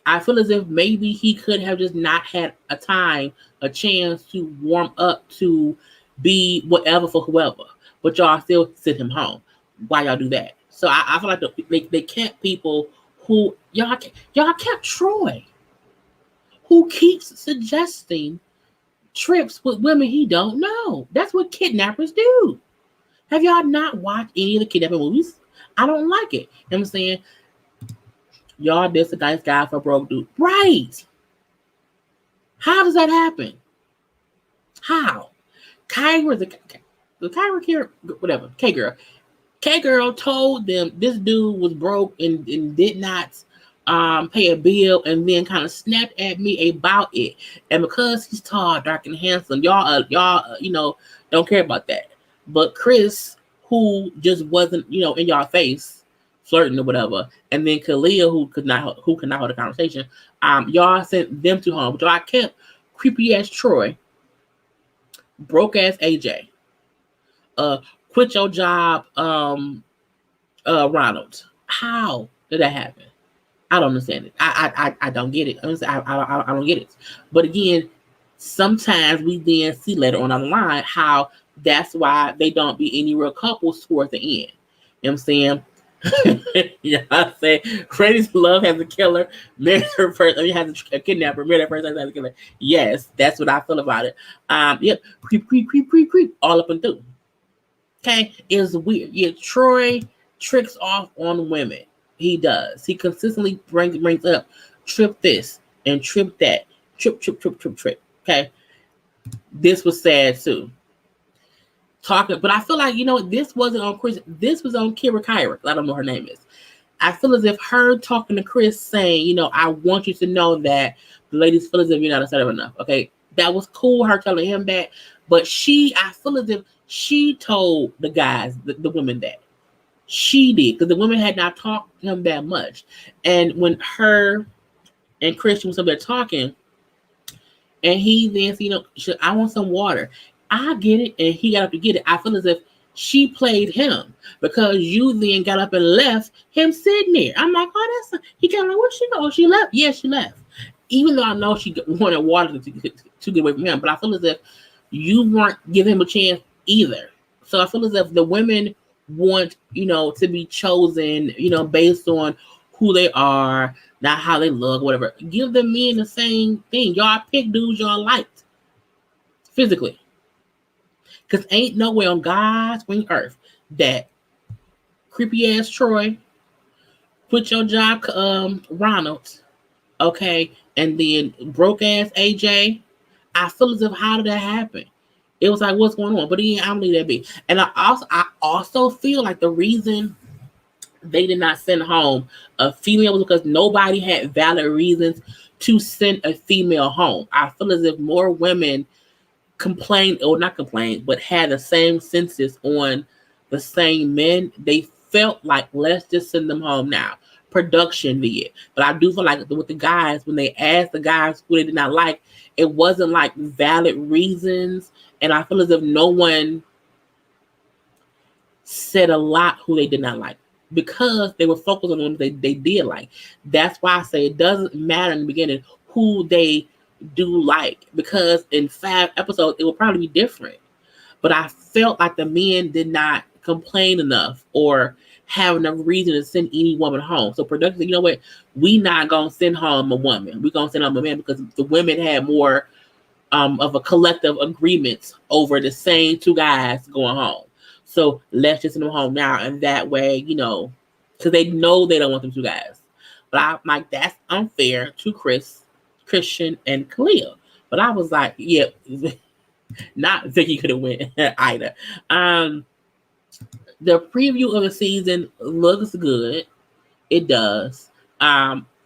I feel as if maybe he could have just not had a chance to warm up to be whatever for whoever. But y'all still sent him home. Why y'all do that? So I feel like they kept people who y'all kept Troy, who keeps suggesting trips with women he don't know. That's what kidnappers do. Have y'all not watched any of the kidnapping movies? I don't like it. You know what I'm saying? Y'all this a nice guy for a broke dude. Right. How does that happen? How? Kyra, the Kyra care, whatever, K-Girl. K-Girl told them this dude was broke and did not pay a bill, and then kind of snapped at me about it. And because he's tall, dark, and handsome, y'all, don't care about that. But Chris, who just wasn't, in y'all face, flirting or whatever, and then Khalil, who could not hold a conversation, y'all sent them to home. But y'all kept creepy ass Troy, broke ass AJ, quit your job, Ronald. How did that happen? I don't understand it. I don't get it. I don't get it. But again, sometimes we then see later on down the line how that's why they don't be any real couples toward the end. You know what I'm saying? Yeah, I say Freddy's love has a killer, married her first. Has a kidnapper, married her first, has a killer. Yes, that's what I feel about it. Yep, creep, all up and through. Okay, it's weird. Yeah, Troy tricks off on women. He does. He consistently brings up trip this and trip that. Trip. Okay. This was sad too. But I feel like, this wasn't on Chris. This was on Kyra. I don't know what her name is. I feel as if her talking to Chris saying, I want you to know that the ladies feel as if you're not assertive enough. Okay. That was cool, her telling him that. But I feel as if she told the guys, the women that. She did, because the women had not talked to him that much. And when her and Christian was up there talking, and he then said, I want some water. I get it, and he got up to get it. I feel as if she played him, because you then got up and left him sitting there. I'm like, he kind of like, where'd she go? She left? Yeah, she left. Even though I know she wanted water to get away from him, but I feel as if you weren't giving him a chance either. So I feel as if the women want, to be chosen, based on who they are, not how they look, whatever. Give the men the same thing. Y'all pick dudes y'all liked physically. Because ain't no way on God's green earth that creepy ass Troy, quit your job, Ronald, okay, and then broke ass AJ. I feel as if, how did that happen? It was like, what's going on? But again, I'm leave that be. And I also feel like the reason they did not send home a female was because nobody had valid reasons to send a female home. I feel as if more women but had the same census on the same men. They felt like, let's just send them home now. Production did. But I do feel like with the guys, when they asked the guys who they did not like, it wasn't like valid reasons. And I feel as if no one said a lot who they did not like, because they were focused on the ones they did like. That's why I say it doesn't matter in the beginning who they do like, because in 5 episodes it will probably be different. But I felt like the men did not complain enough or have enough reason to send any woman home. So productively, you know what? We not gonna send home a woman. We're gonna send home a man, because the women had more of a collective agreement over the same 2 guys going home. So let's just send them home now, and that way, because they know they don't want them 2 guys. But I'm like, that's unfair to Christian, and Khalil. But I was like, yeah, not Vicky could have went either. The preview of the season looks good. It does.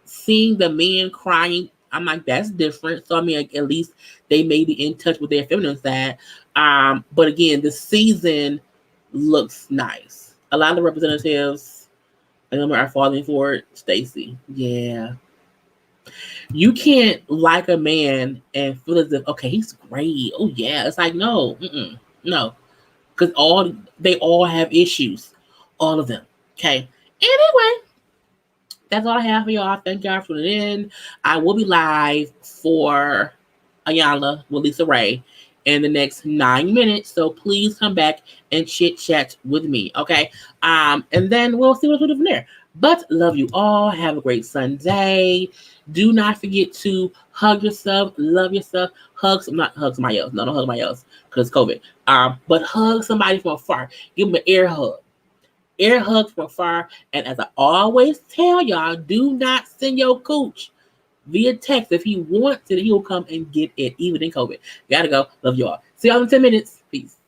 Seeing the men crying, I'm like, that's different. So I mean, at least they may be in touch with their feminine side. But again, the season looks nice. A lot of the representatives, I remember, are falling for it. Stacy, yeah. You can't like a man and feel as if, okay, he's great. Oh yeah, it's like no, no, because they all have issues, all of them. Okay. Anyway, that's all I have for y'all. Thank y'all for tuning in. I will be live for Ayala with Lisa Ray in the next 9 minutes. So please come back and chit chat with me. Okay. And then we'll see what's from there. But love you all. Have a great Sunday. Do not forget to Hug yourself, love yourself, not hug somebody else. No, don't hug somebody else because COVID. But hug somebody from afar. Give them an air hug. Air hugs from afar. And as I always tell y'all, do not send your cooch via text. If he wants it, he will come and get it, even in COVID. Gotta go. Love y'all. See y'all in 10 minutes. Peace.